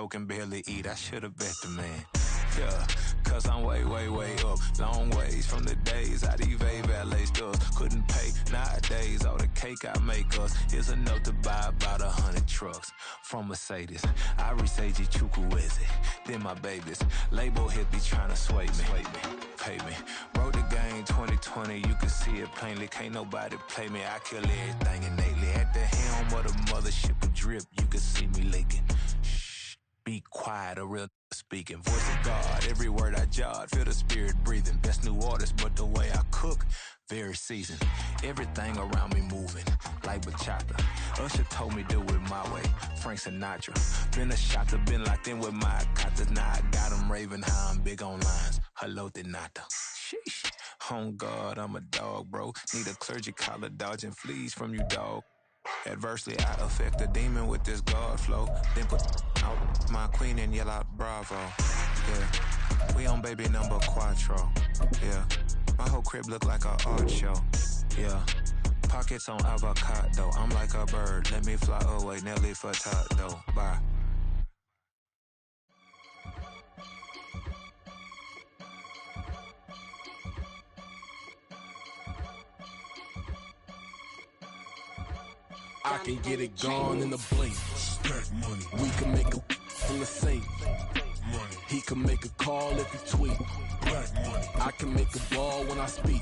broke and barely eat. I should have bet the man. Yeah, cause I'm way, way, way up. Long ways from the days I evade valet stores. Couldn't pay nowadays. All the cake I make us is enough to buy about 100 trucks. From Mercedes, I Seiji Chukwueze. Then my babies, label hit be trying to sway me. Pay me. Wrote the game 2020, you can see it plainly. Can't nobody play me. I kill everything innately. At the helm of the mothership of drip, you can see me leaking. Shh, be quiet, a real speaking. Voice of God, every word I jot. Feel the spirit breathing. Best new artist, but the way I cook, very seasoned. Everything around me moving, like bachata. Usher told me do it my way. Frank Sinatra. Been a shotter, been locked in with my katas. Now I got them raving how I'm big on lines. Hello, Denata. Sheesh. On God, I'm a dog, bro. Need a clergy collar, dodging fleas from you, dog. Adversely, I affect a demon with this God flow. Then put out my queen and yell out bravo. Yeah, we on baby number quattro. Yeah, my whole crib look like an art show. Yeah, pockets on avocado. I'm like a bird. Let me fly away, Nelly Furtado. Bye. I can get it gone in a blink. Stack money. We can make a in the sink. Money. He can make a call if he tweet. Black money. I can make a ball when I speak.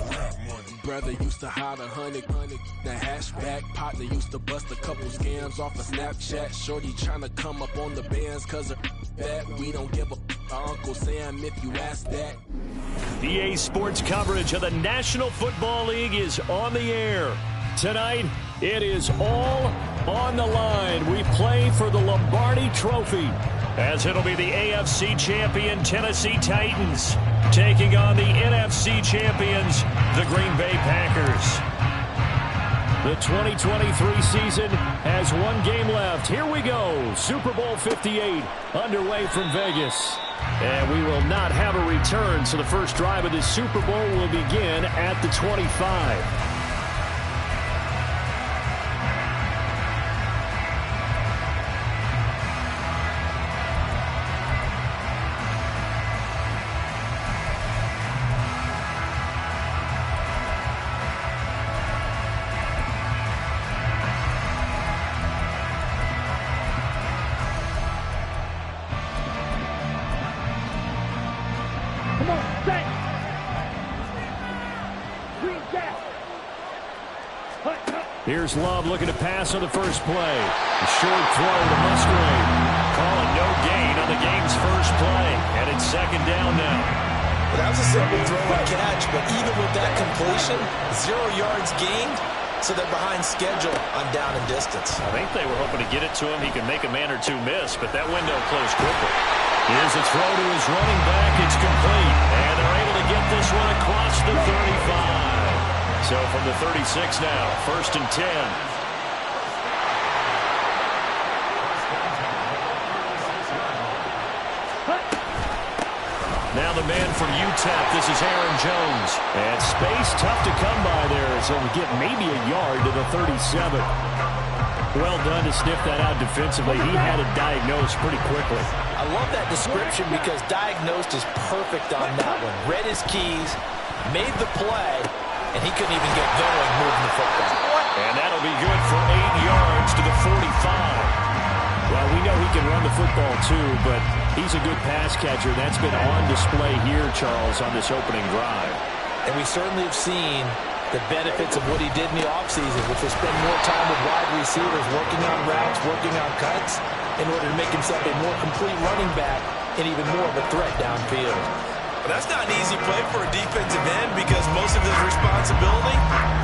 Rap money. Brother used to hide 100. The hashback partner used to bust a couple scams off of Snapchat. Shorty tryna come up on the bands cause of that. We don't give a Uncle Sam if you ask that. EA Sports coverage of the National Football League is on the air. Tonight, it is all on the line. We play for the Lombardi Trophy, as it'll be the AFC champion Tennessee Titans taking on the NFC champions, the Green Bay Packers. The 2023 season has one game left. Here we go. Super Bowl 58 underway from Vegas. And we will not have a return, so the first drive of this Super Bowl will begin at the 25. Here's Love looking to pass on the first play. A short throw to Musgrave. Calling no gain on the game's first play. And it's second down now. Well, that was a simple throw and catch, but even with that completion, 0 yards gained, so they're behind schedule on down and distance. I think they were hoping to get it to him. He could make a man or two miss, but that window closed quickly. Here's a throw to his running back. It's complete. And they're able to get this one across the 35. So from the 36 now, 1st and 10. Now the man from UTEP, this is Aaron Jones. And space tough to come by there, so we get maybe a yard to the 37. Well done to sniff that out defensively. He had it diagnosed pretty quickly. I love that description because diagnosed is perfect on that one. Read his keys, made the play, and he couldn't even get going moving the football. And that'll be good for 8 yards to the 45. Well, we know he can run the football too, but he's a good pass catcher. That's been on display here, Charles, on this opening drive. And we certainly have seen the benefits of what he did in the offseason, which was spend more time with wide receivers, working on routes, working on cuts, in order to make himself a more complete running back and even more of a threat downfield. Well, that's not an easy play for a defensive end because most of his responsibility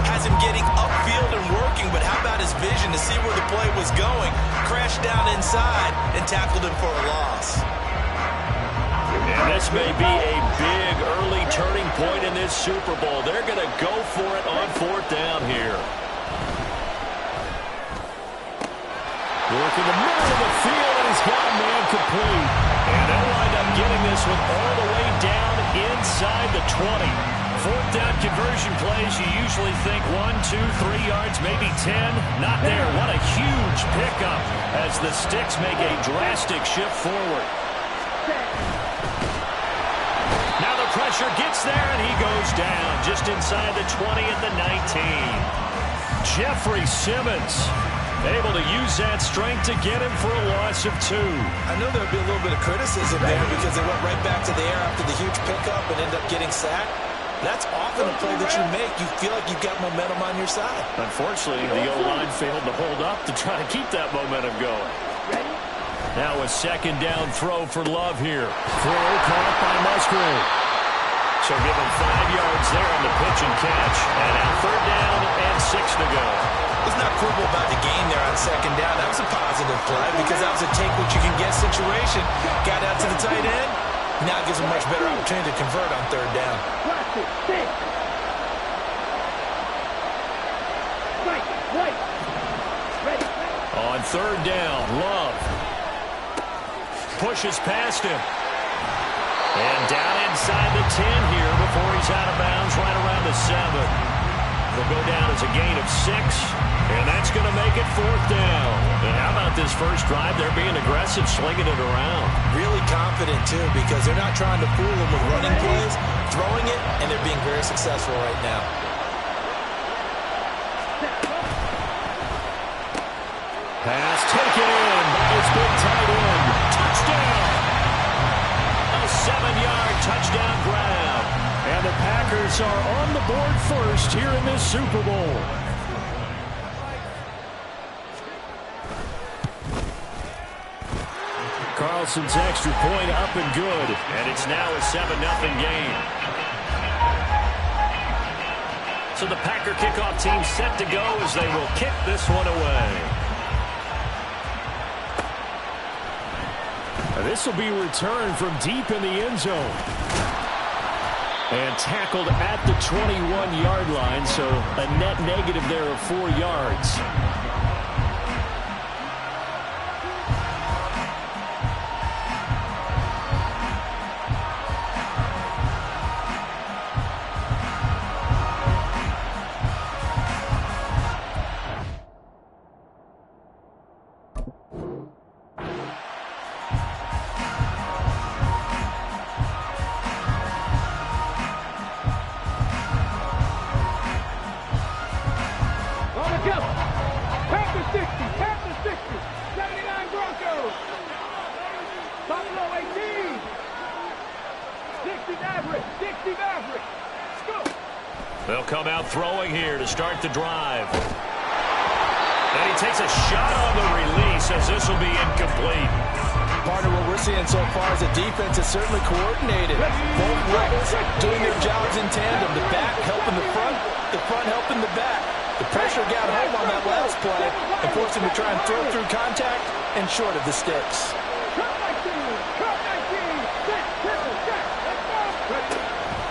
has him getting upfield and working, but how about his vision to see where the play was going, crashed down inside, and tackled him for a loss. And this may be a big early turning point in this Super Bowl. They're going to go for it on 4th down here. Working the middle of the field, and he's got a man complete. And they'll wind up getting this one all the way down inside the 20. Fourth down conversion plays, you usually think 1, 2, 3 yards, maybe 10. Not there. What a huge pickup as the Sticks make a drastic shift forward. Now the pressure gets there, and he goes down just inside the 20 at the 19. Jeffrey Simmons able to use that strength to get him for a loss of 2. I know there would be a little bit of criticism there because they went right back to the air after the huge pickup and ended up getting sacked. That's often a play that you make. You feel like you've got momentum on your side. Unfortunately, the O-line failed to hold up to try to keep that momentum going. Now a second down throw for Love here. Throw caught by Musgrave. So give him 5 yards there on the pitch and catch. And now third down and 6 to go. Let's not quibble about the gain there on second down. That was a positive play because that was a take-what-you-can-get situation. Got out to the tight end. Now gives him a much better opportunity to convert on third down. On third down, Love pushes past him. And down inside the 10 here before he's out of bounds right around the 7. He'll go down as a gain of 6, and that's going to make it fourth down. And how about this first drive? They're being aggressive, slinging it around. Really confident, too, because they're not trying to fool him with running plays, throwing it, and they're being very successful right now. Pass taken in by his big tight end. Touchdown! A 7-yard touchdown grab. And the Packers are on the board first here in this Super Bowl. Carlson's extra point up and good. And it's now a 7-0 game. So the Packer kickoff team set to go as they will kick this one away. This will be returned from deep in the end zone. And tackled at the 21-yard line, so a net negative there of 4 yards. They'll come out throwing here to start the drive. And he takes a shot on the release as this will be incomplete. Partner, what we're seeing so far is the defense is certainly coordinated. Both levels doing their jobs in tandem. The back helping the front helping the back. The pressure got home on that last play and forced him to try and throw through contact and short of the sticks.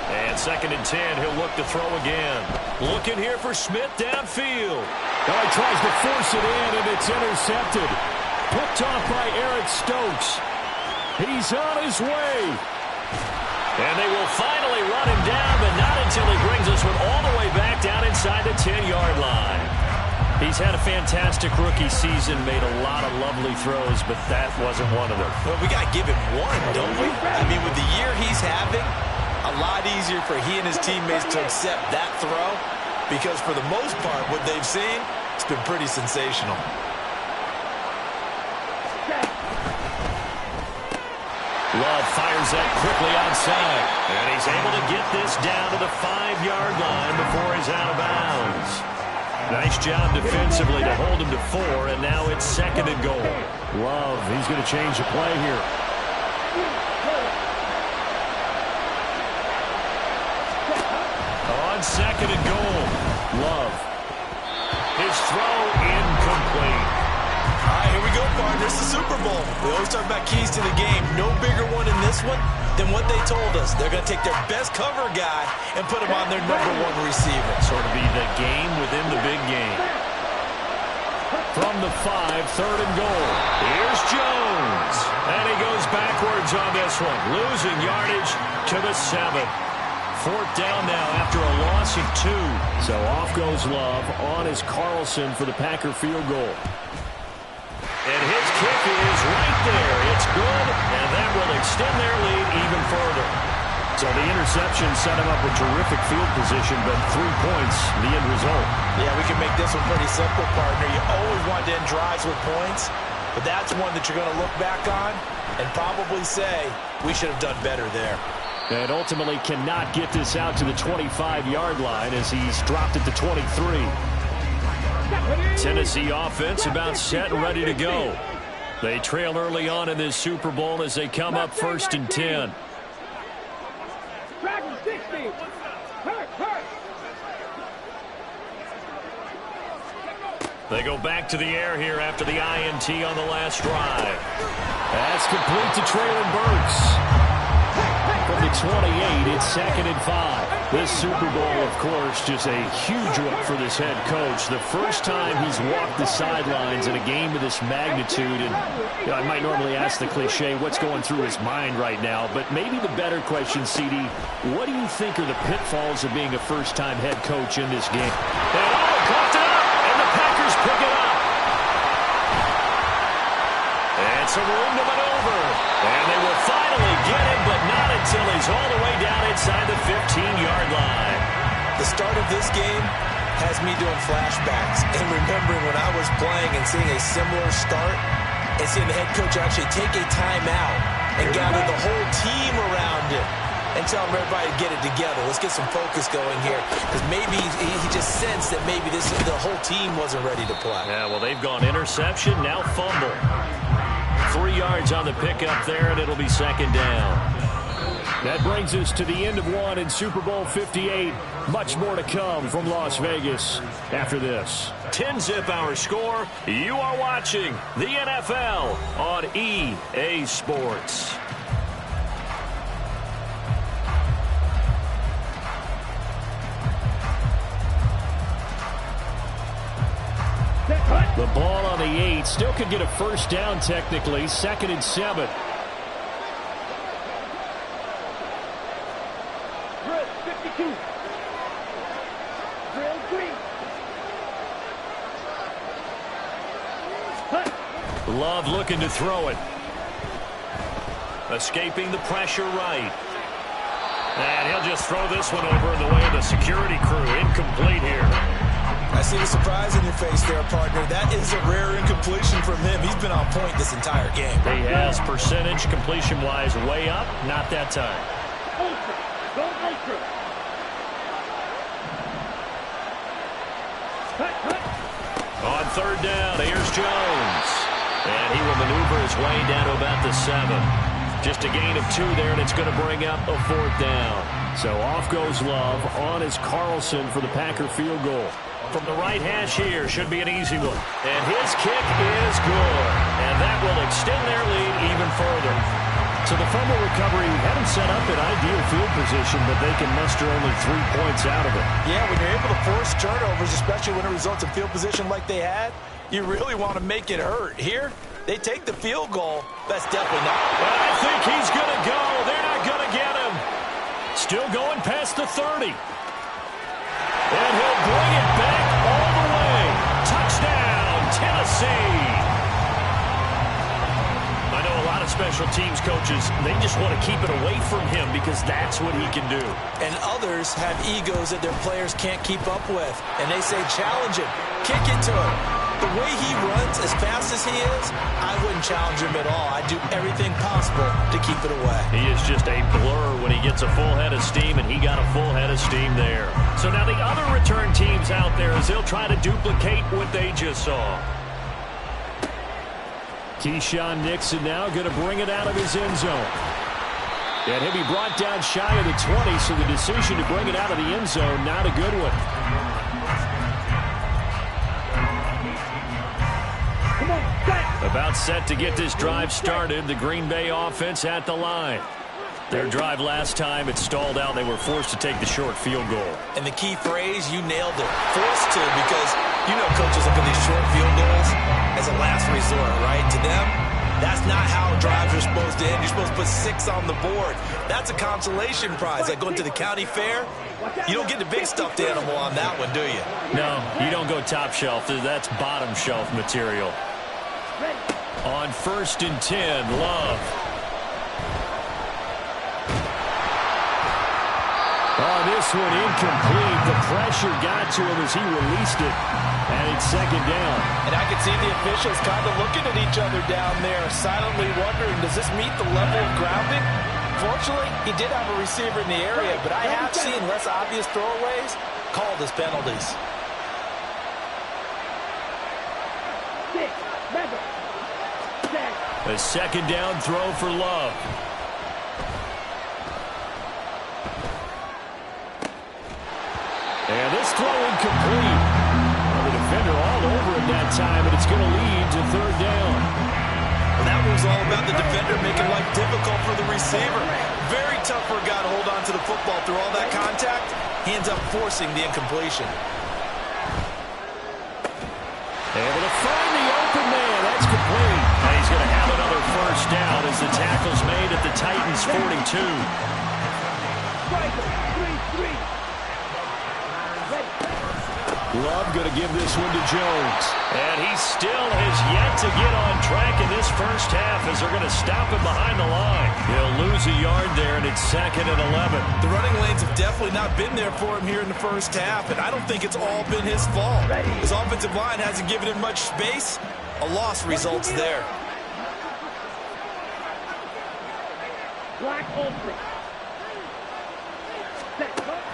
And second and 10, he'll look to throw again. Looking here for Smith downfield. Oh, he tries to force it in, and it's intercepted. Picked off by Eric Stokes. He's on his way. And they will finally run him down, but not until he brings this one all the way back down inside the 10-yard line. He's had a fantastic rookie season, made a lot of lovely throws, but that wasn't one of them. Well, we got to give him one, don't we? I mean, with the year he's having, a lot easier for he and his teammates to accept that throw because for the most part, what they've seen, it's been pretty sensational. Love fires that quickly outside, and he's able to get this down to the 5-yard line before he's out of bounds. Nice job defensively to hold him to 4, and now it's second and goal. Love, he's going to change the play here. On second and goal, Love. His throw incomplete. All right, here we go, partner. It's the Super Bowl. We always talk about keys to the game. No bigger one in this one than what they told us. They're going to take their best cover guy and put him on their #1 receiver. Sort of be the game within the big game. From the 5, third and goal. Here's Jones. And he goes backwards on this one, losing yardage to the 7. 4th down now after a loss of 2. So off goes Love. On is Carlson for the Packer field goal. And his kick is right there. It's good, and that will extend their lead even further. So the interception set him up with terrific field position, but 3 points, the end result. Yeah, we can make this one pretty simple, partner. You always want to end drives with points, but that's one that you're going to look back on and probably say, we should have done better there. And ultimately cannot get this out to the 25-yard line as he's dropped it to 23. Tennessee offense about set and ready to go. They trail early on in this Super Bowl as they come up 1st and 10. They go back to the air here after the INT on the last drive. That's complete to Treylon Burks. From the 28, it's 2nd and 5. This Super Bowl, of course, just a huge one for this head coach. The first time he's walked the sidelines in a game of this magnitude. And I might normally ask the cliche, what's going through his mind right now? But maybe the better question, CD, what do you think are the pitfalls of being a first-time head coach in this game? And caught it up, and the Packers pick it up. And some room to maneuver. And they will finally get him, but not until he's all the way down inside the 15-yard line. The start of this game has me doing flashbacks and remembering when I was playing and seeing a similar start and seeing the head coach actually take a timeout and gather the whole team around him and tell everybody to get it together. Let's get some focus going here, because maybe he just sensed that maybe the whole team wasn't ready to play. Yeah, well, they've gone interception, now fumble. 3 yards on the pickup there, and it'll be 2nd down. That brings us to the end of one in Super Bowl 58. Much more to come from Las Vegas after this. 10-zip our score. You are watching the NFL on EA Sports. The ball on the 8. Still could get a first down technically. 2nd and 7. Love looking to throw it. Escaping the pressure right. And he'll just throw this one over in the way of the security crew. Incomplete here. I see the surprise in your face there, partner. That is a rare incompletion from him. He's been on point this entire game. He has percentage completion-wise way up. Not that time. Ultra. Go ultra. On 3rd down, here's Jones. And he will maneuver his way down to about the 7. Just a gain of 2 there, and it's going to bring up a 4th down. So off goes Love. On is Carlson for the Packer field goal. From the right hash here, should be an easy one. And his kick is good. And that will extend their lead even further. So the fumble recovery had them set up in ideal field position, but they can muster only 3 points out of it. Yeah, when you're able to force turnovers, especially when it results in field position like they had, you really want to make it hurt. Here, they take the field goal. That's definitely not. But I think he's going to go. They're not going to get him. Still going past the 30. And he'll bring it back all the way. Touchdown, Tennessee. I know a lot of special teams coaches, they just want to keep it away from him because that's what he can do. And others have egos that their players can't keep up with. And they say, challenge him, kick it to him. The way he runs as fast as he is, I wouldn't challenge him at all. I'd do everything possible to keep it away. He is just a blur when he gets a full head of steam, and he got a full head of steam there. So now the other return teams out there, as they'll try to duplicate what they just saw. Keyshawn Nixon now going to bring it out of his end zone. And he'll be brought down shy of the 20, so the decision to bring it out of the end zone, not a good one. About set to get this drive started. The Green Bay offense at the line. Their drive last time, it stalled out. They were forced to take the short field goal. And the key phrase, you nailed it. Forced to, because you know coaches look at these short field goals as a last resort, right? To them, That's not how drives are supposed to end. You're supposed to put 6 on the board. That's a consolation prize. Like going to the county fair, you don't get the big stuffed animal on that one, do you? No, you don't go top shelf. That's bottom shelf material. On 1st and 10, Love. Oh, this one incomplete. The pressure got to him as he released it. And it's 2nd down. And I can see the officials kind of looking at each other down there, silently wondering, does this meet the level of grounding? Fortunately, he did have a receiver in the area, but I have seen less obvious throwaways called as penalties. A 2nd down throw for Love. And this throw incomplete. Well, the defender all over it that time, and it's going to lead to 3rd down. Well, that was all about the defender making life difficult for the receiver. Very tough for a guy to hold on to the football through all that contact. He ends up forcing the incompletion. Able to find the open man. That's complete. And he's going to have another 1st down as the tackle's made at the Titans' 42. Love going to give this one to Jones. And he still has yet to get on track in this first half as they're going to stop him behind the line. He'll lose a yard there, and it's 2nd and 11. The running lanes have definitely not been there for him here in the first half, and I don't think it's all been his fault. His offensive line hasn't given him much space. A loss results there.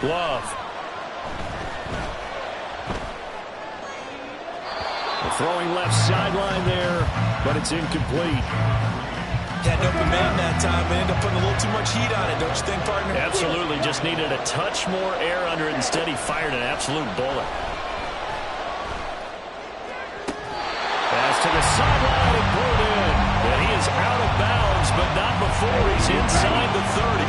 Love. Throwing left sideline there, but it's incomplete. Had an open man that time and ended up putting a little too much heat on it, don't you think, partner? Absolutely. Just needed a touch more air under it. Instead, he fired an absolute bullet. Pass to the sideline and pulled in. And he is out of bounds, but not before he's inside the 30.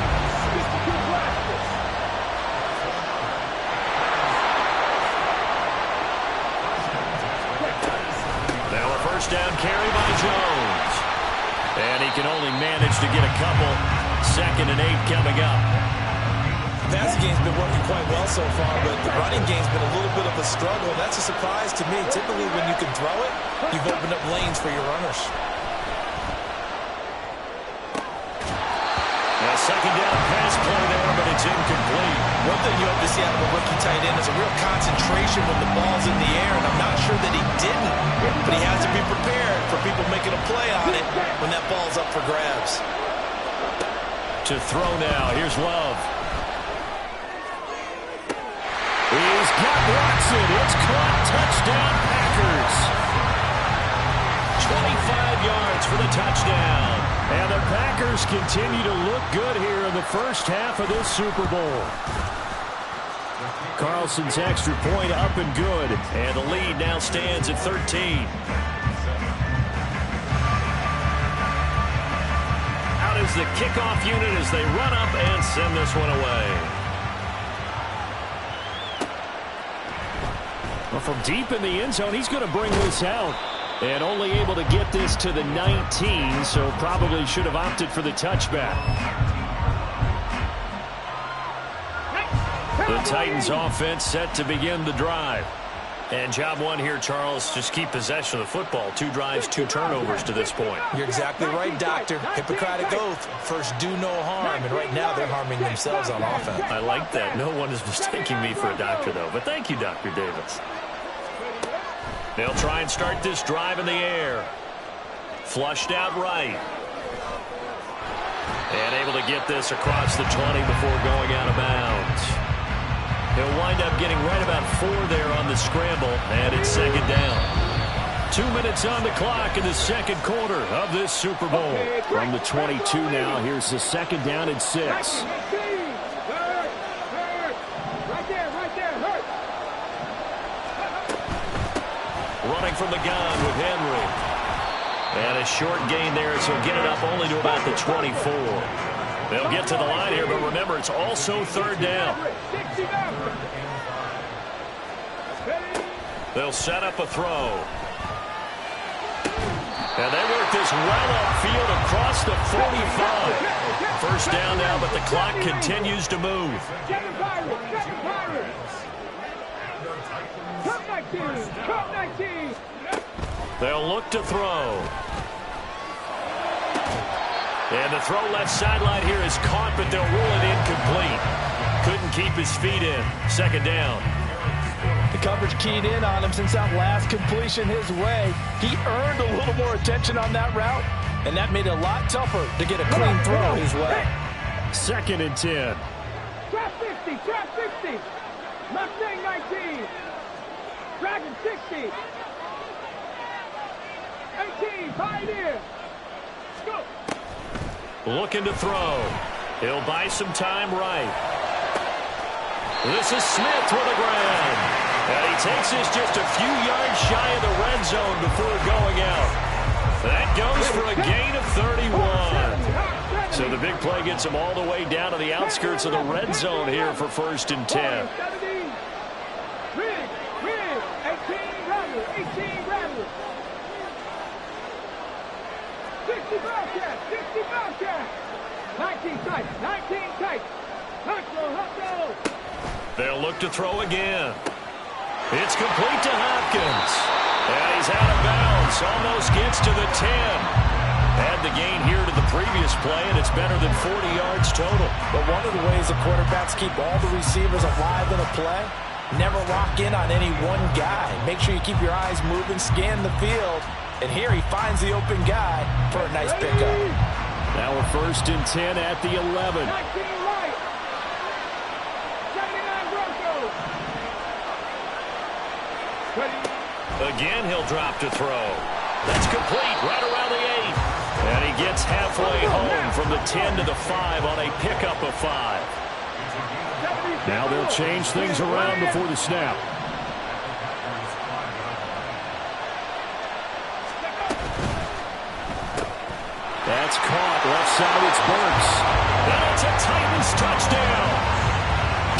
First down carry by Jones. And he can only manage to get a couple. 2nd and 8 coming up. The passing game's been working quite well so far, but the running game's been a little bit of a struggle. That's a surprise to me. Typically, when you can throw it, you've opened up lanes for your runners. A 2nd down pass play there, but it's incomplete. One thing you hope to see out of a rookie tight end is a real concentration when the ball's in the air, and I'm not sure that he didn't, but he has to be prepared for people making a play on it when that ball's up for grabs. To throw now, here's Love. He's got Watson. It's caught. Touchdown, Packers. 25 yards for the touchdown. And the Packers continue to look good here in the first half of this Super Bowl. Carlson's extra point up and good. And the lead now stands at 13. Out is the kickoff unit as they run up and send this one away. Well, from deep in the end zone, he's going to bring this out. And only able to get this to the 19, so probably should have opted for the touchback. The Titans offense set to begin the drive. And job one here, Charles, just keep possession of the football. 2 drives, 2 turnovers to this point. You're exactly right, Doctor. Hippocratic oath. First, do no harm. And right now, they're harming themselves on offense. I like that. No one is mistaking me for a doctor, though. But thank you, Dr. Davis. They'll try and start this drive in the air. Flushed out right. And able to get this across the 20 before going out of bounds. He'll wind up getting right about 4 there on the scramble, and it's 2nd down. 2 minutes on the clock in the second quarter of this Super Bowl. From the 22 now, here's the 2nd down and 6. Running from the gun with Henry. And a short gain there, so get it up only to about the 24. They'll get to the line here, but remember, it's also 3rd down. They'll set up a throw. And they work this well upfield across the 45. First down now, but the clock continues to move. Second Pirates. Come 19. They'll look to throw. And the throw left sideline here is caught, but they'll rule it incomplete. Couldn't keep his feet in. Second down. The coverage keyed in on him since that last completion his way. He earned a little more attention on that route, and that made it a lot tougher to get a clean throw his way. Second and 10. Trap 50. Mustang 19. Dragon 60. 18. Pioneer. Go. Looking to throw. He'll buy some time right. This is Smith with a grab. And he takes this just a few yards shy of the red zone before going out. That goes for a gain of 31. So the big play gets him all the way down to the outskirts of the red zone here for first and 10. 18 Rattler. 60 Bobcat. 19 tight. Hustle. They'll look to throw again. It's complete to Hopkins. And he's out of bounds. Almost gets to the 10. Had the gain here to the previous play, and it's better than 40 yards total. But one of the ways the quarterbacks keep all the receivers alive in a play, never lock in on any one guy. Make sure you keep your eyes moving, scan the field. And here he finds the open guy for a nice pickup. Now we're first and 10 at the 11. 19 right. 79 Broncos. Again, he'll drop to throw. That's complete right around the 8. And he gets halfway home from the 10 to the 5 on a pickup of 5. Now they'll change things around before the snap. That's caught. Left side, it's Burks. And it's a Titans touchdown.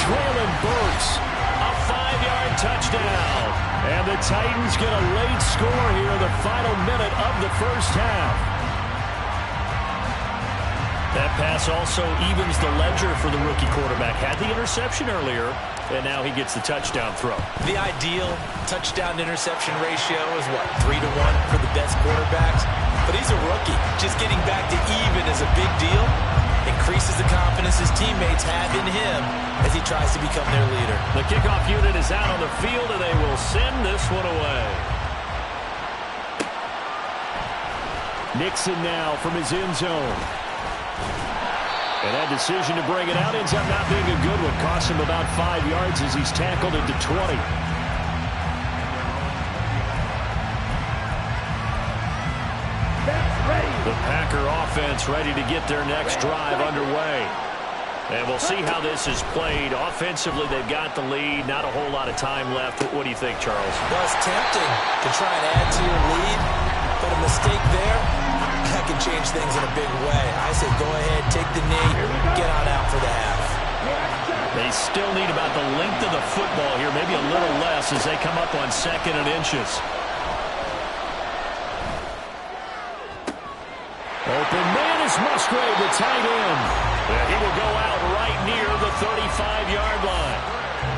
Traylon Burks, a 5-yard touchdown. And the Titans get a late score here in the final minute of the first half. That pass also evens the ledger for the rookie quarterback. Had the interception earlier, and now he gets the touchdown throw. The ideal touchdown-interception ratio is, 3 to 1 for the best quarterbacks? But he's a rookie. Just getting back to even is a big deal. Increases the confidence his teammates have in him as he tries to become their leader. The kickoff unit is out on the field, and they will send this one away. Nixon now from his end zone. And that decision to bring it out ends up not being a good one. Costs him about 5 yards as he's tackled into 20. The Packer offense ready to get their next drive underway. And we'll see how this is played. Offensively, they've got the lead. Not a whole lot of time left. What do you think, Charles? Well, it's tempting to try and add to your lead, but a mistake there, that can change things in a big way. I say go ahead, take the knee, get on out for the half. They still need about the length of the football here, maybe a little less as they come up on 2nd and inches. Open man is Musgrave, the tight end. And he will go out right near the 35-yard line.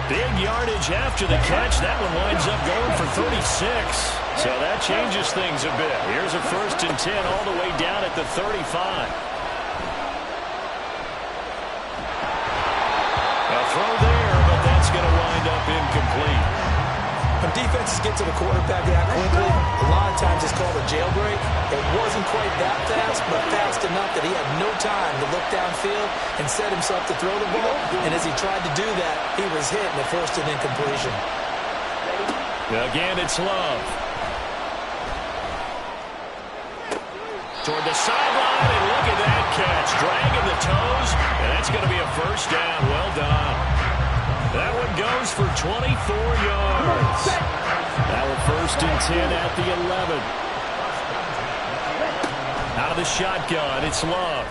Big yardage after the catch. That one winds up going for 36. So that changes things a bit. Here's a first and 10 all the way down at the 35. A throw there, but that's going to wind up incomplete. When defenses get to the quarterback that quickly, a lot of times it's called a jailbreak. It wasn't quite that fast, but fast enough that he had no time to look downfield and set himself to throw the ball. And as he tried to do that, he was hit and it forced an incompletion. Again, it's Love. Toward the sideline, and look at that catch. Dragging the toes, and that's going to be a first down. Well done. That one goes for 24 yards. Now we're first and 10 at the 11. Out of the shotgun, it's Love.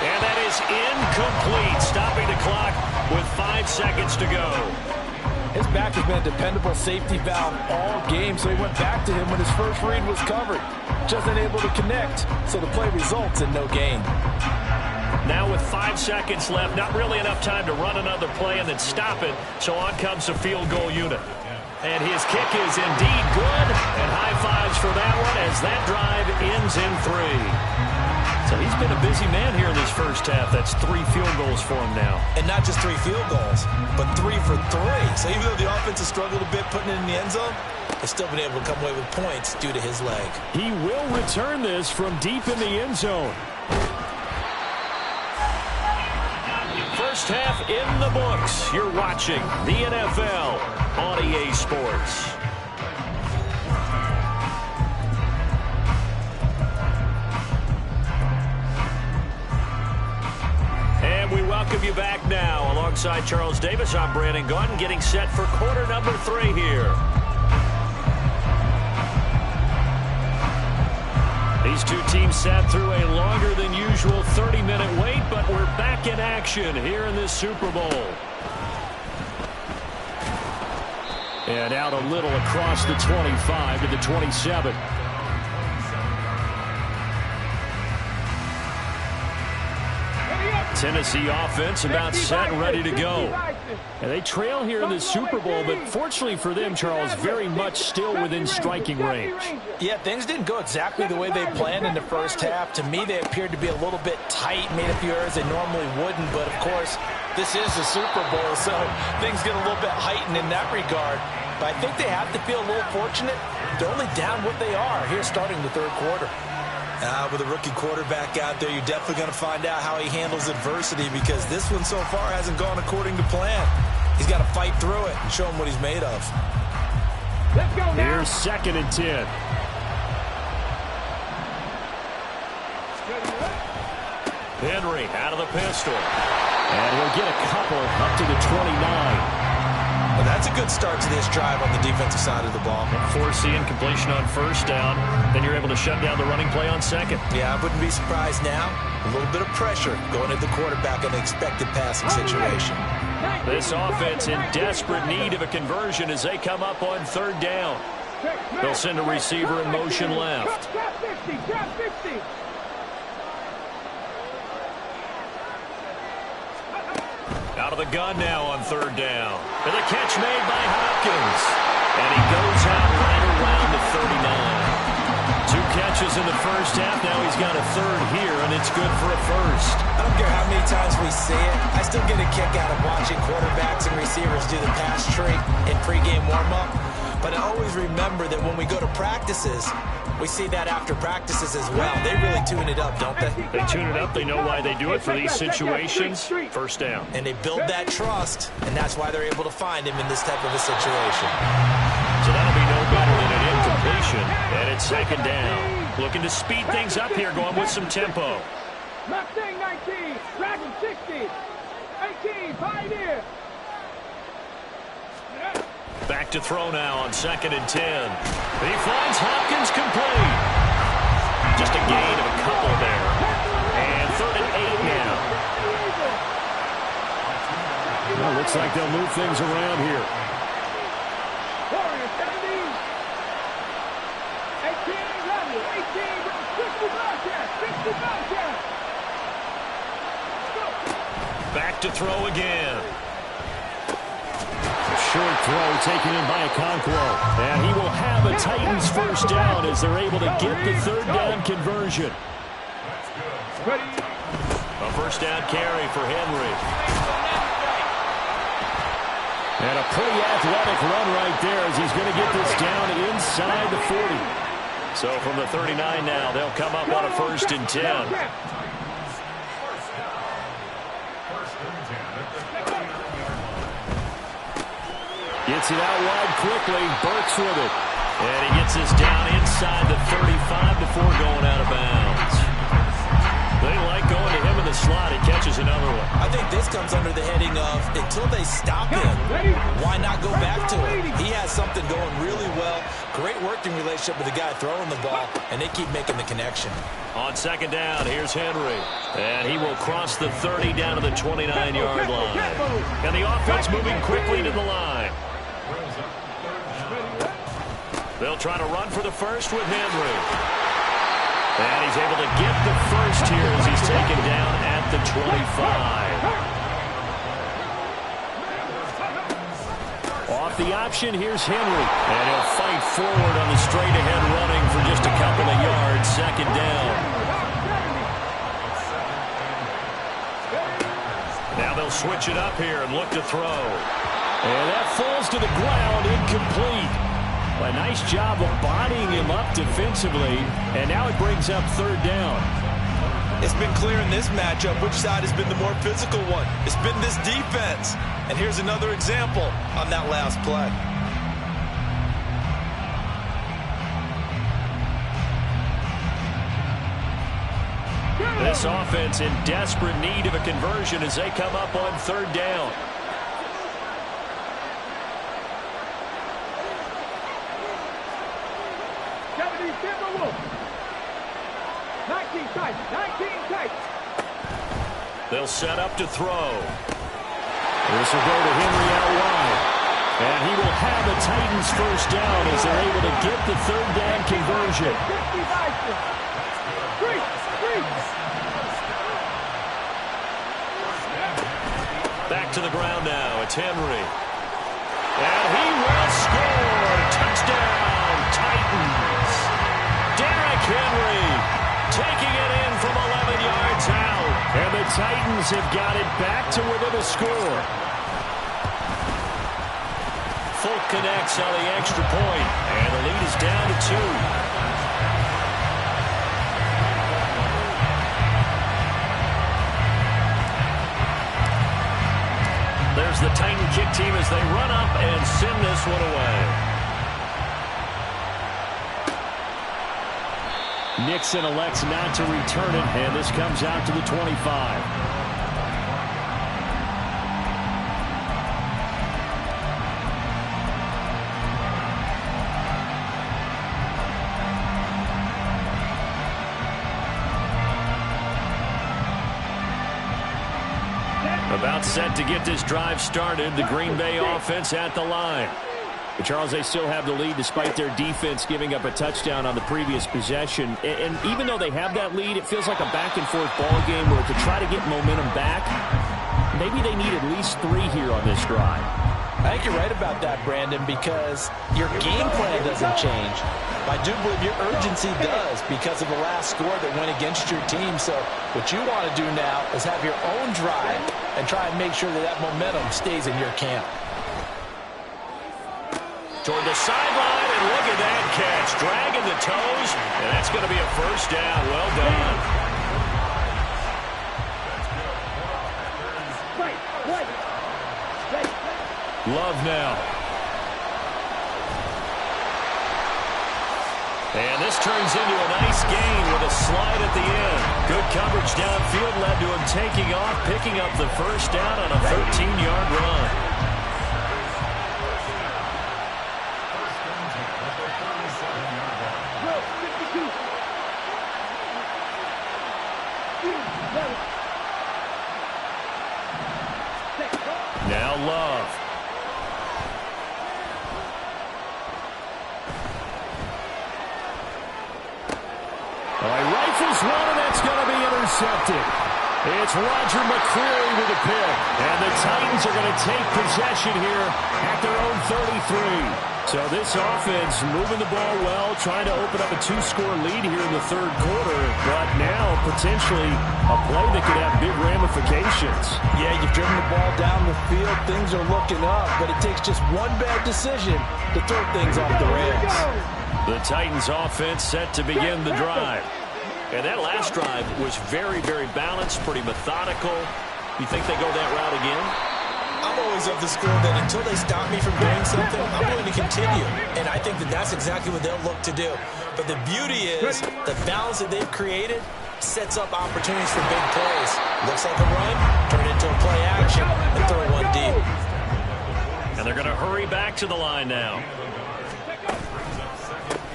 And that is incomplete, stopping the clock with 5 seconds to go. His back has been a dependable safety valve all game, so he went back to him when his first read was covered. Just unable to connect, so the play results in no gain. Now with 5 seconds left, not really enough time to run another play and then stop it, so on comes the field goal unit. And his kick is indeed good, and high fives for that one as that drive ends in 3. So he's been a busy man here in this first half. That's 3 field goals for him now. And not just 3 field goals, but 3 for 3. So even though the offense has struggled a bit putting it in the end zone, they've still been able to come away with points due to his leg. He will return this from deep in the end zone. First half in the books. You're watching the NFL on EA Sports. And we welcome you back now. Alongside Charles Davis, I'm Brandon Gaudin, getting set for quarter number 3 here. These two teams sat through a longer than usual 30-minute wait, but we're back in action here in this Super Bowl. And out a little across the 25 to the 27. Tennessee offense about set and ready to go. And they trail here in the Super Bowl, but fortunately for them, Charles, very much still within striking range. Yeah, things didn't go exactly the way they planned in the first half. To me, they appeared to be a little bit tight, made a few errors they normally wouldn't. But, of course, this is the Super Bowl, so things get a little bit heightened in that regard. But I think they have to feel a little fortunate. They're only down what they are here starting the third quarter. With a rookie quarterback out there, you're definitely going to find out how he handles adversity, because this one so far hasn't gone according to plan. He's got to fight through it and show him what he's made of. Let's go now. Here's 2nd and 10. Henry out of the pistol. And he'll get a couple up to the 29. Well, that's a good start to this drive on the defensive side of the ball. Forcing completion on first down. Then you're able to shut down the running play on second. Yeah, I wouldn't be surprised now. A little bit of pressure going at the quarterback in an expected passing situation. This offense in desperate need of a conversion as they come up on 3rd down. They'll send a receiver in motion left. Trap 50, trap 50. Out of the gun now on 3rd down. And the catch made by Hopkins. And he goes out right around the 39. 2 catches in the first half. Now he's got a 3rd here, and it's good for a 1st. I don't care how many times we see it. I still get a kick out of watching quarterbacks and receivers do the pass tree in pregame warm-up. But I always remember that when we go to practices, we see that after practices as well. They really tune it up, don't they? They tune it up. They know why they do it for these situations. 1st down. And they build that trust, and that's why they're able to find him in this type of a situation. So that'll be no better than an incompletion. And it's 2nd down. Looking to speed things up here, going with some tempo. Mustang 19, Dragon 60, 18, Pioneer. Back to throw now on 2nd and 10. He finds Hopkins complete. Just a gain of a couple there. And 3rd and 8 now. Well, looks like they'll move things around here. Warrior 70, 18, Rebel, 18, 50 Bobcats, 50 Bobcats. Back to throw again. Short throw taken in by Okonkwo. And he will have a Titans 1st down as they're able to get the 3rd down conversion. A 1st down carry for Henry. And a pretty athletic run right there as he's going to get this down inside the 40. So from the 39 now, they'll come up on a 1st and 10. Gets it out wide quickly. Burks with it. And he gets this down inside the 35 before going out of bounds. They like going to him in the slot. He catches another one. I think this comes under the heading of, until they stop him, why not go back to him? He has something going really well. Great working relationship with the guy throwing the ball, and they keep making the connection. On 2nd down, here's Henry. And he will cross the 30 down to the 29-yard line. And the offense moving quickly to the line. They'll try to run for the first with Henry. And he's able to get the first here as he's taken down at the 25. Off the option, here's Henry. And he'll fight forward on the straight-ahead running for just a couple of yards. Second down. Now they'll switch it up here and look to throw. And that falls to the ground, incomplete. A nice job of bodying him up defensively. And now it brings up third down. It's been clear in this matchup which side has been the more physical one. It's been this defense. And here's another example on that last play. This offense in desperate need of a conversion as they come up on third down. They'll set up to throw. This will go to Henry out wide. And he will have the Titans first down as they're able to get the third down conversion. Back to the ground now. It's Henry. And he will score. Touchdown, Titans. Derrick Henry taking it in from 11 yards out. And the Titans have got it back to within a score. Folk connects on the extra point. And the lead is down to 2. There's the Titan kick team as they run up and send this one away. Nixon elects not to return it, and this comes out to the 25. About set to get this drive started, the Green Bay offense at the line. But Charles, they still have the lead despite their defense giving up a touchdown on the previous possession. And even though they have that lead, it feels like a back-and-forth ball game where to try to get momentum back, maybe they need at least 3 here on this drive. I think you're right about that, Brandon, because your game plan doesn't change. I do believe your urgency does because of the last score that went against your team. So what you want to do now is have your own drive and try and make sure that that momentum stays in your camp. Toward the sideline, and look at that catch. Dragging the toes, and that's going to be a first down. Well done. Love now. And this turns into a nice gain with a slide at the end. Good coverage downfield led to him taking off, picking up the first down on a 13-yard run. Now Love. Rifles one, and that's going to be intercepted. It's Roger McCreary with a pick. And the Titans are going to take possession here at their own 33. So this offense moving the ball well, trying to open up a 2-score lead here in the third quarter. But now potentially a play that could have big ramifications. Yeah, you've driven the ball down the field. Things are looking up, but it takes just one bad decision to throw things off the rails. The Titans offense set to begin the drive. And that last drive was very, very balanced, pretty methodical. You think they go that route again? I'm always of the school that until they stop me from doing something, I'm going to continue. And I think that that's exactly what they'll look to do. But the beauty is the balance that they've created sets up opportunities for big plays. Looks like a run, turn it into a play action, and throw one deep. And they're going to hurry back to the line now.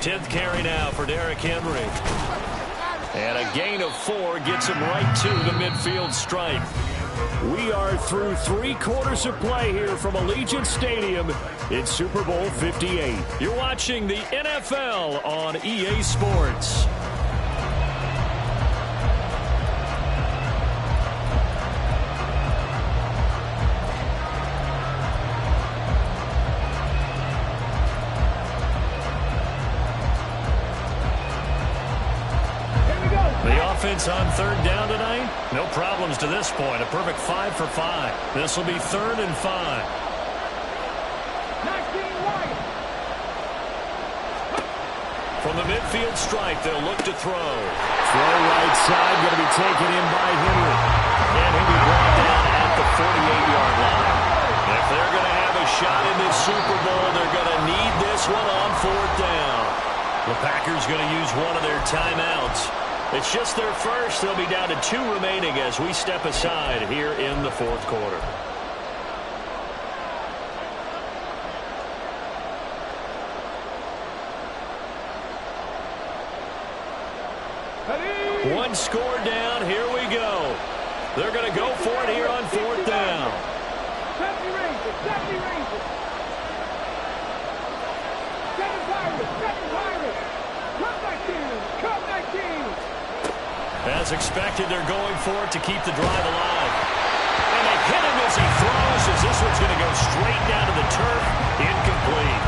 10th carry now for Derrick Henry. And a gain of 4 gets him right to the midfield stripe. We are through 3 quarters of play here from Allegiant Stadium in Super Bowl 58. You're watching the NFL on EA Sports. Offense on 3rd down tonight. No problems to this point. A perfect 5 for 5. This will be 3rd and 5. 19 right. From the midfield stripe, they'll look to throw. Throw right side, going to be taken in by Henry. And he'll be brought down at the 48-yard line. If they're going to have a shot in this Super Bowl, they're going to need this one on 4th down. The Packers going to use one of their timeouts. It's just their first. They'll be down to 2 remaining as we step aside here in the 4th quarter. One score down. Here we go. They're going to go for it here on 4th down. 70 Rangers. 70 Rangers. 7 Pirates. 7 Pirates. Cup 19. As expected, they're going for it to keep the drive alive. And they hit him as he throws, as this one's going to go straight down to the turf. Incomplete.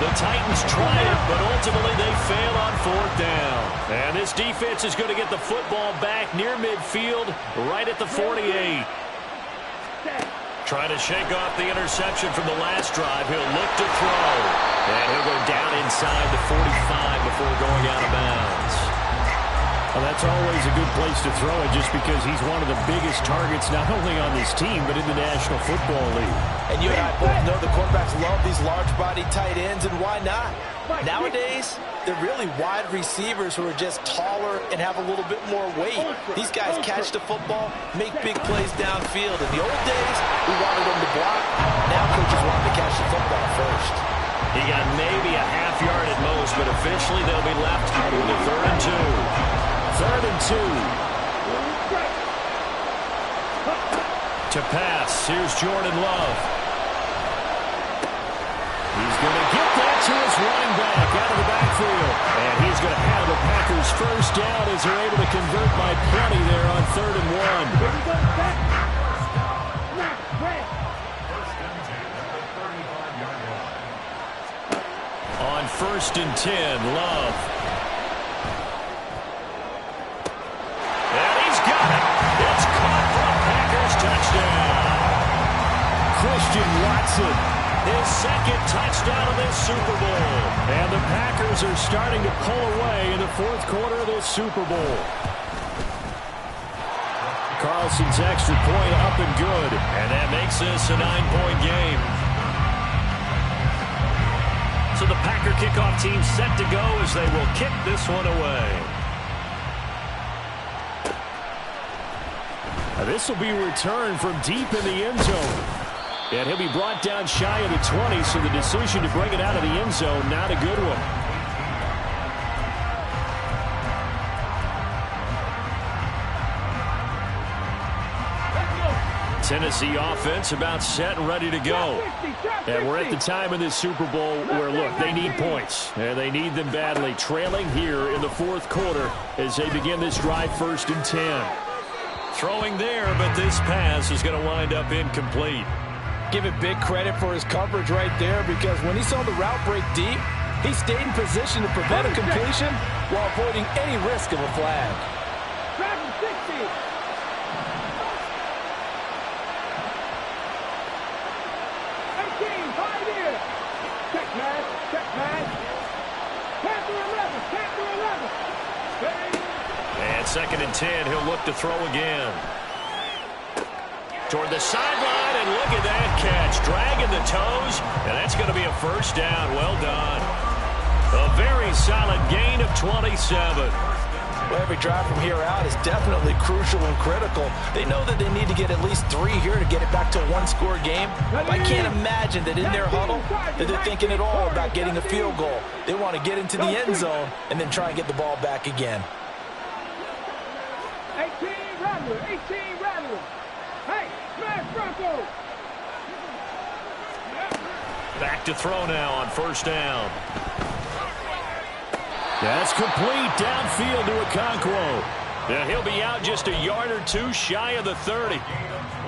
The Titans try it, but ultimately they fail on 4th down. And this defense is going to get the football back near midfield, right at the 48. Trying to shake off the interception from the last drive. He'll look to throw. And he'll go down inside the 45 before going out of bounds. Well, that's always a good place to throw it just because he's one of the biggest targets not only on this team but in the National Football League. And you and I both know the quarterbacks love these large-body tight ends, and why not? Nowadays, they're really wide receivers who are just taller and have a little bit more weight. These guys catch the football, make big plays downfield. In the old days, we wanted them to block. Now coaches want them to catch the football first. He got maybe a half yard at most, but officially they'll be left with a 3rd and 2. 3rd and 2. To pass. Here's Jordan Love. He's going to get that to his running back out of the backfield. And he's going to have the Packers first down as they're able to convert by plenty there on 3rd and 1. On 1st and 10, Love. Christian Watson, his 2nd touchdown of this Super Bowl. And the Packers are starting to pull away in the 4th quarter of this Super Bowl. Carlson's extra point up and good. And that makes this a 9-point game. So the Packer kickoff team set to go as they will kick this one away. Now this will be returned from deep in the end zone. And he'll be brought down shy of the 20, so the decision to bring it out of the end zone, not a good one. Tennessee offense about set and ready to go. And we're at the time in this Super Bowl where, look, they need points. And they need them badly, trailing here in the 4th quarter as they begin this drive 1st and 10. Throwing there, but this pass is going to wind up incomplete. Give it big credit for his coverage right there, because when he saw the route break deep, he stayed in position to prevent a completion while avoiding any risk of a flag. 60. Check man. Panther 11. And 2nd and 10, he'll look to throw again. Toward the sideline, and look at that catch. Dragging the toes, and that's going to be a 1st down. Well done. A very solid gain of 27. Well, every drive from here out is definitely crucial and critical. They know that they need to get at least 3 here to get it back to a 1-score game. But I can't imagine that in their huddle that they're thinking at all about getting a field goal. They want to get into the end zone and then try and get the ball back again. Rattler. 18 Rattler. Hey, smash Bronco. Back to throw now on first down. That's complete downfield to Okonkwo. Yeah, he'll be out just a yard or two shy of the 30.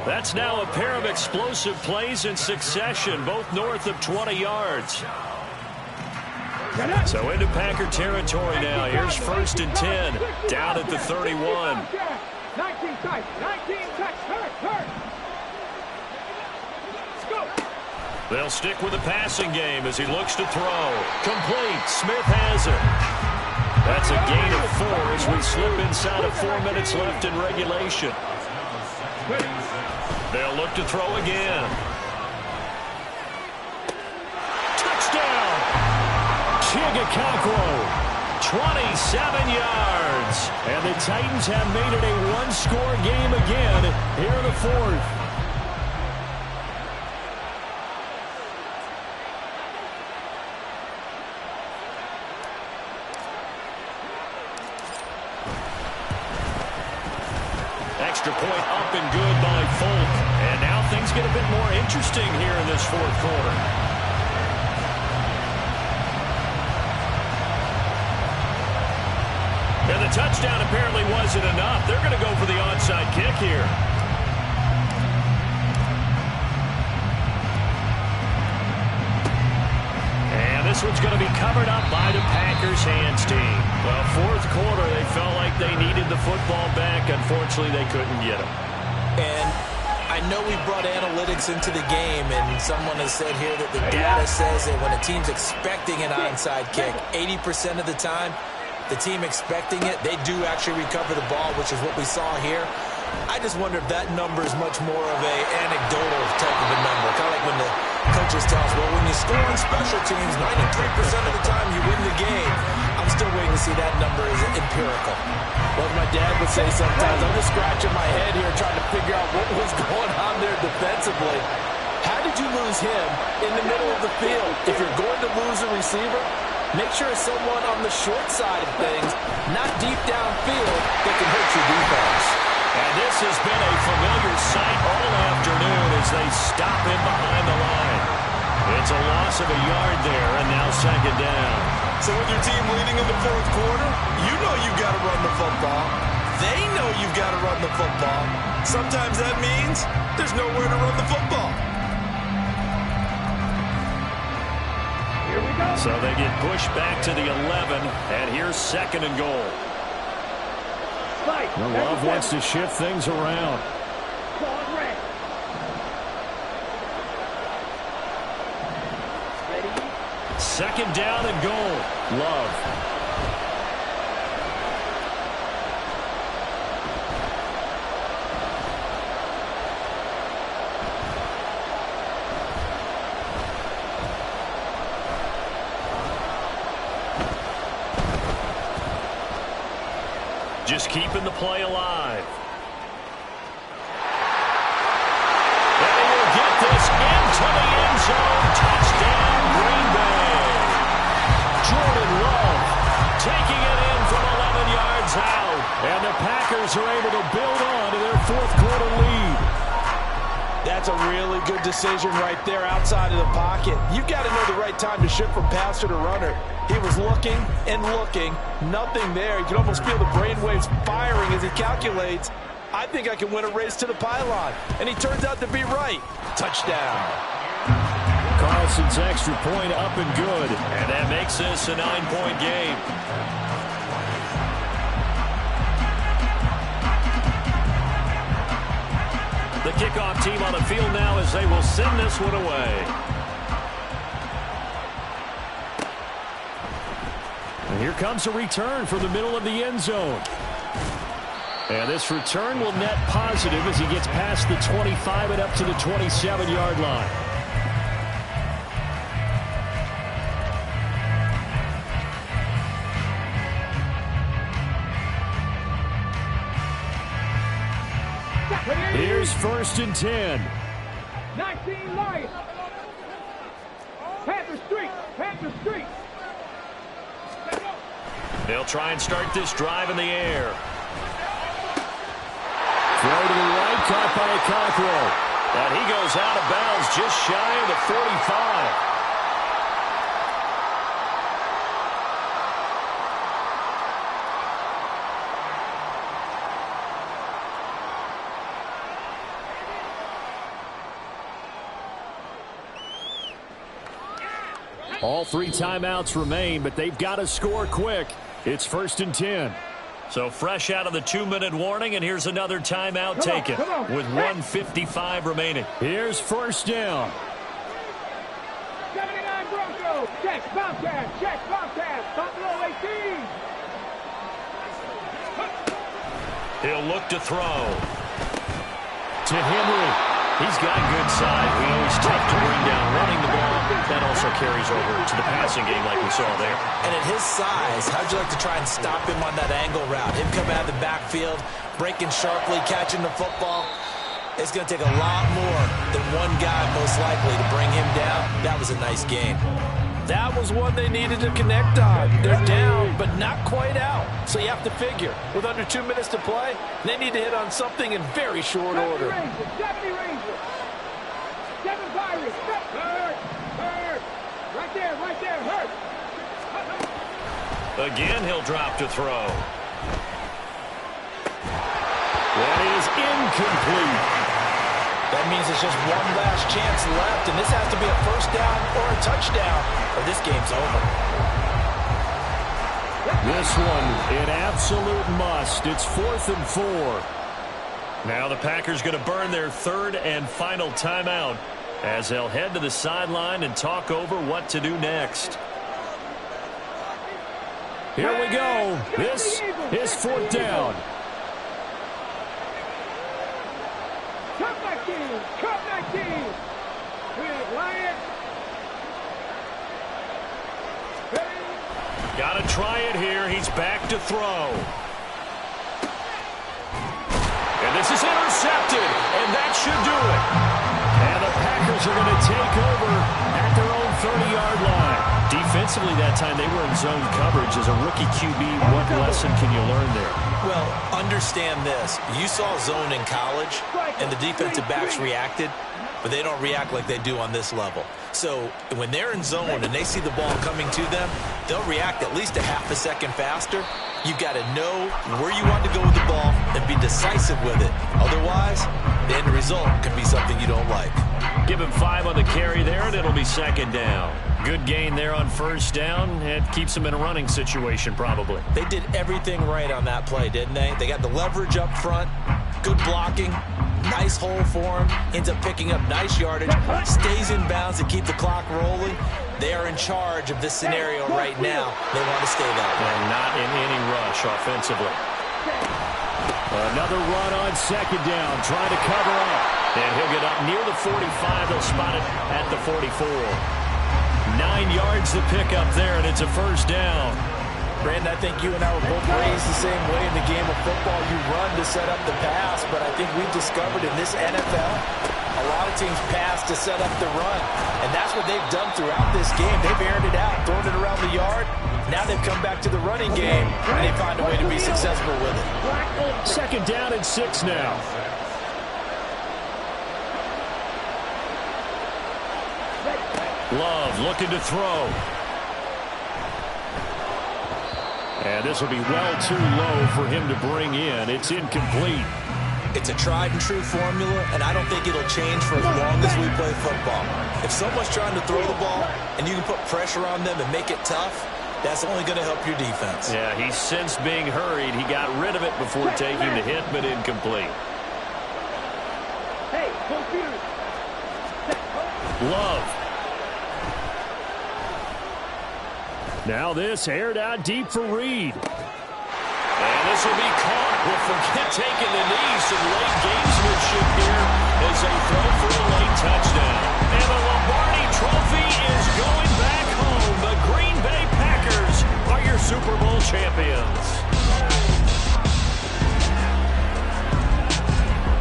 That's now a pair of explosive plays in succession, both north of 20 yards. So into Packer territory now. Here's first and 10, down at the 31. 19 tight, 19 tight, hurt. Let's go. They'll stick with the passing game as he looks to throw. Complete. Smith has it. That's a gain of 4 as we slip inside of 4 minutes left in regulation. They'll look to throw again. Touchdown! Chig Okonkwo, 27 yards. And the Titans have made it a one-score game again here in the fourth. Extra point up and good by Folk. And now things get a bit more interesting here in this fourth quarter. And the touchdown apparently wasn't enough. They're going to go for the onside kick here. And this one's going to be covered up by the Packers hands team. Well, fourth quarter, they felt like they needed the football back. Unfortunately, they couldn't get it. And I know we brought analytics into the game, and someone has said here that the data says that when a team's expecting an onside kick, 80% of the time, the team expecting it, they do actually recover the ball, which is what we saw here. I just wonder if that number is much more of a anecdotal type of a number. Kind of like when the coaches tell us, well, when you score on special teams, 93% of the time you win the game. I'm still waiting to see that number is empirical. Well, as my dad would say sometimes, I'm just scratching my head here trying to figure out what was going on there defensively. How did you lose him in the middle of the field? If you're going to lose a receiver, make sure it's someone on the short side of things, not deep downfield, that can hurt your defense. And this has been a familiar sight all afternoon as they stop him behind the line. It's a loss of a yard there, and now second down. So with your team leading in the fourth quarter, you know you've got to run the football. They know you've got to run the football. Sometimes that means there's nowhere to run the football. Here we go. So they get pushed back to the 11, and here's second and goal. Fight. Love wants to shift things around. Ball red. Ready? Second down and goal. Love. Just keeping the play alive. And he will get this into the end zone. Touchdown, Green Bay. Jordan Love taking it in from 11 yards out. And the Packers are able to build on to their fourth quarter lead. That's a really good decision right there outside of the pocket. You've got to know the right time to shift from passer to runner. He was looking and looking, nothing there. You can almost feel the brainwaves firing as he calculates, I think I can win a race to the pylon. And he turns out to be right. Touchdown. Carlson's extra point up and good. And that makes this a 9-point game. The kickoff team on the field now as they will send this one away. And here comes a return from the middle of the end zone. And this return will net positive as he gets past the 25 and up to the 27-yard line. Here's first and 10. 19 Lions. Panther Street. Panther Street. They'll try and start this drive in the air. Throw to the right, caught by Cockrell. And he goes out of bounds just shy of the 45. All 3 timeouts remain, but they've got to score quick. It's 1st and 10. So fresh out of the 2-minute warning, and here's another timeout taken with 1:55 remaining. Here's 1st down. 79 Broncos. Check, Bobcat. Check, Bobcat. Buffalo 18. He'll look to throw. To Henry. He's got good side. We know he's tough to bring down running the ball. That also carries over to the passing game like we saw there. And at his size, how'd you like to try and stop him on that angle route? Him coming out of the backfield, breaking sharply, catching the football. It's going to take a lot more than one guy most likely to bring him down. That was a nice game. That was one they needed to connect on. They're down, but not quite out. So you have to figure, with under 2 minutes to play, they need to hit on something in very short order. 70 Rangers. 7 Pirates. Hurt. Hurt. Right there. Hurt. Again, he'll drop to throw. That is incomplete. That means it's just one last chance left, and this has to be a 1st down or a touchdown, or this game's over. This one, an absolute must. It's 4th and 4. Now the Packers going to burn their 3rd and final timeout as they'll head to the sideline and talk over what to do next. Here we go. This is 4th down. Cut back team. With Lion. Got to try it here. He's back to throw. And this is intercepted, and that should do it. And the Packers are going to take over at their own 30-yard line. Defensively that time, they were in zone coverage. As a rookie QB, what lesson can you learn there? Well, understand this. You saw zone in college, and the defensive backs reacted, but they don't react like they do on this level. So when they're in zone and they see the ball coming to them, they'll react at least a half a second faster. You've got to know where you want to go with the ball and be decisive with it. Otherwise, the end result could be something you don't like. Give him 5 on the carry there, and it'll be 2nd down. Good gain there on 1st down. It keeps them in a running situation probably. They did everything right on that play, didn't they? They got the leverage up front, good blocking, nice hole for him, ends up picking up nice yardage, stays in bounds to keep the clock rolling. They are in charge of this scenario right now. They want to stay that way. And not in any rush offensively. Another run on 2nd down, trying to cover up. And he'll get up near the 45. They'll spot it at the 44. 9 yards to pick up there, and it's a 1st down. Brandon, I think you and I were both raised the same way in the game of football. You run to set up the pass, but I think we've discovered in this NFL, a lot of teams pass to set up the run. And that's what they've done throughout this game. They've aired it out, thrown it around the yard. Now they've come back to the running game, and they find a way to be successful with it. 2nd down and 6 now. Love looking to throw. And this will be well too low for him to bring in. It's incomplete. It's a tried and true formula, and I don't think it'll change for as long as we play football. If someone's trying to throw the ball and you can put pressure on them and make it tough, that's only going to help your defense. Yeah, he sensed being hurried. He got rid of it before taking the hit, but incomplete. Hey, Love. Now this aired out deep for Reed. And this will be caught. We'll forget taking the knee. Some late gamesmanship here as they throw for a late touchdown. And the Lombardi Trophy is going back home. The Green Bay Packers are your Super Bowl champions.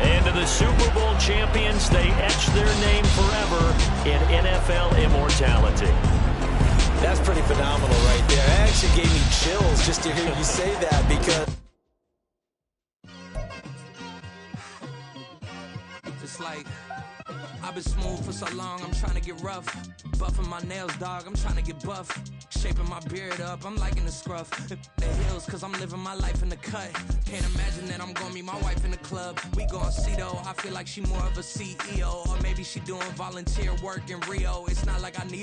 And to the Super Bowl champions, they etch their name forever in NFL immortality. That's pretty phenomenal right there. It actually gave me chills just to hear you say that because It's like, I've been smooth for so long, I'm trying to get rough. Buffing my nails, dog, I'm trying to get buff. Shaping my beard up, I'm liking the scruff. The heels, cause I'm living my life in the cut. Can't imagine that I'm gonna meet my wife in the club. We gon' see though, I feel like she more of a CEO. Or maybe she doing volunteer work in Rio. It's not like I need